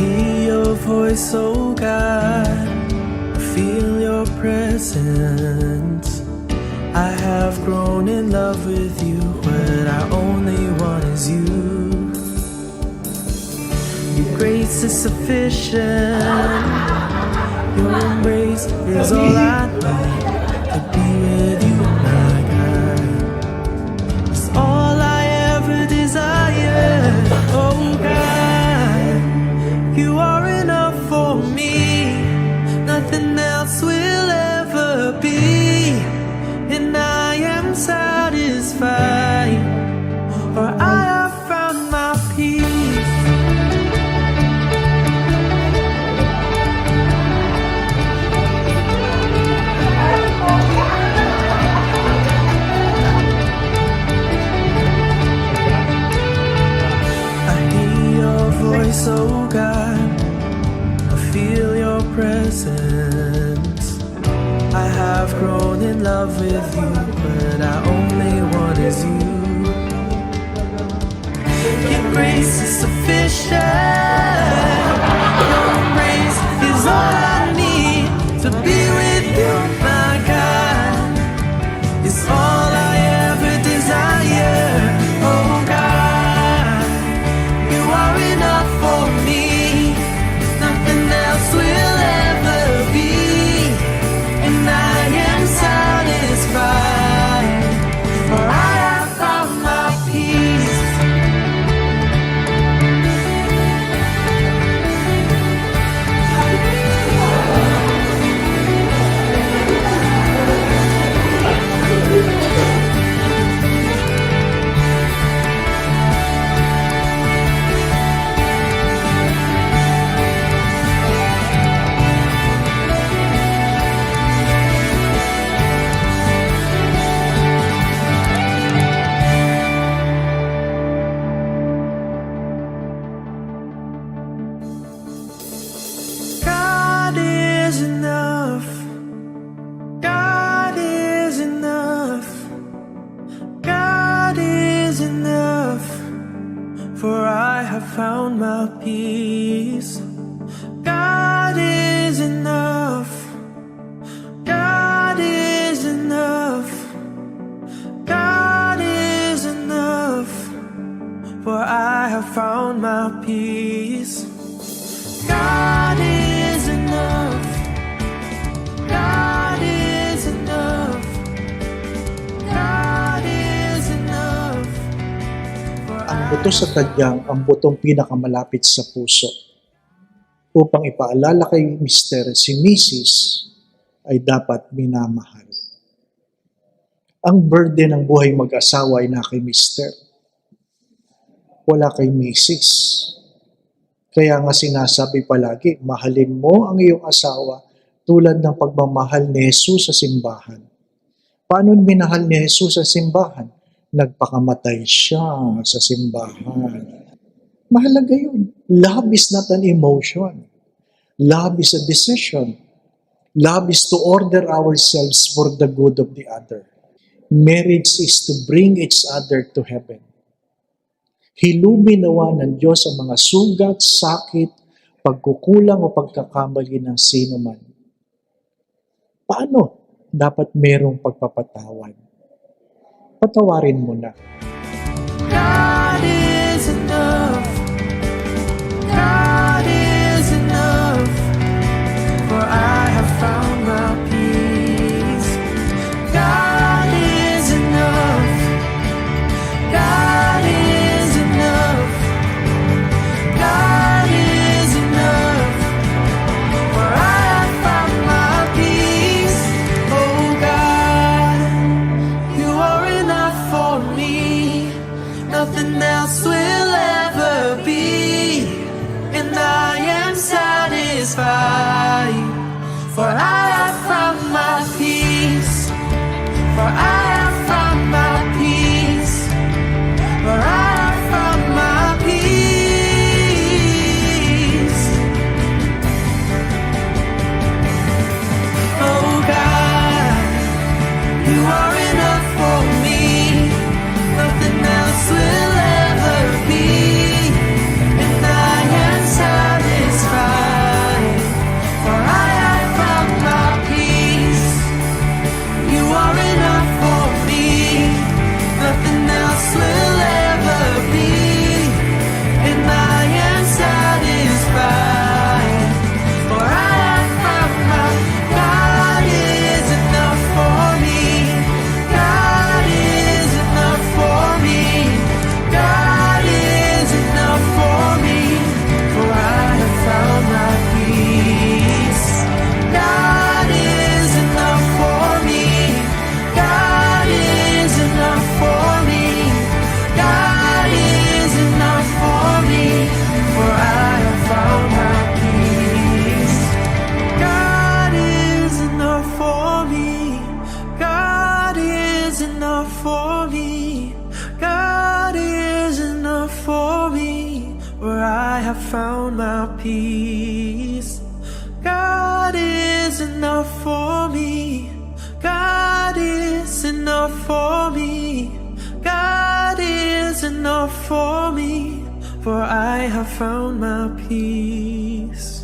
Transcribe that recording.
hear your voice, oh God, I feel your presence. I have grown in love with you, what I only want is you. Your grace is sufficient, your embrace is all I need to be with you, my God. It's all I ever desire, oh God. You are enough for me, nothing else will ever be. And I am satisfied, for I have found my peace. I hear your voice, oh God, I feel your presence. I have grown in love with you, but I only want is you. Your grace is sufficient, your embrace is all I need to be with you, my God. It's all I ever desire, oh God. You are enough for me, nothing else will ever be. And I am satisfied, for I have found my peace. God is enough. God is enough. God is enough. For I have found my peace. God is enough. God is enough. God is enough. For I have found my peace. God is enough. God is enough. God is enough. Ang buto sa tadyang ang butong pinakamalapit sa puso. Upang ipaalala kay Mr. si Mrs. ay dapat minamahal. Ang burden ng buhay mag-asawa ay na kay Mr. Wala kay Mrs. Kaya nga sinasabi palagi, mahalin mo ang iyong asawa tulad ng pagmamahal ni Jesus sa simbahan. Paano minahal ni Jesus sa simbahan? Nagpakamatay siya sa simbahan. Mahalaga yun. Love is not an emotion. Love is a decision. Love is to order ourselves for the good of the other. Marriage is to bring each other to heaven. Hilumin nawa ng Diyos ang mga sugat, sakit, pagkukulang o pagkakamali ng sino man. Paano dapat merong pagpapatawad? Patawarin mo na. God is enough. God is enough. For I have found my peace. God is enough. God is enough. God is enough. For I have found my peace. Oh God, you are enough for me. Nothing else will ever be. And I am satisfied. For I have found my peace. For I have found my peace. For I have found my peace. Oh God, you are enough for me. Nothing else will ever be. And I am satisfied. have found my peace. God is enough for me. God is enough for me. God is enough for me. For I have found my peace.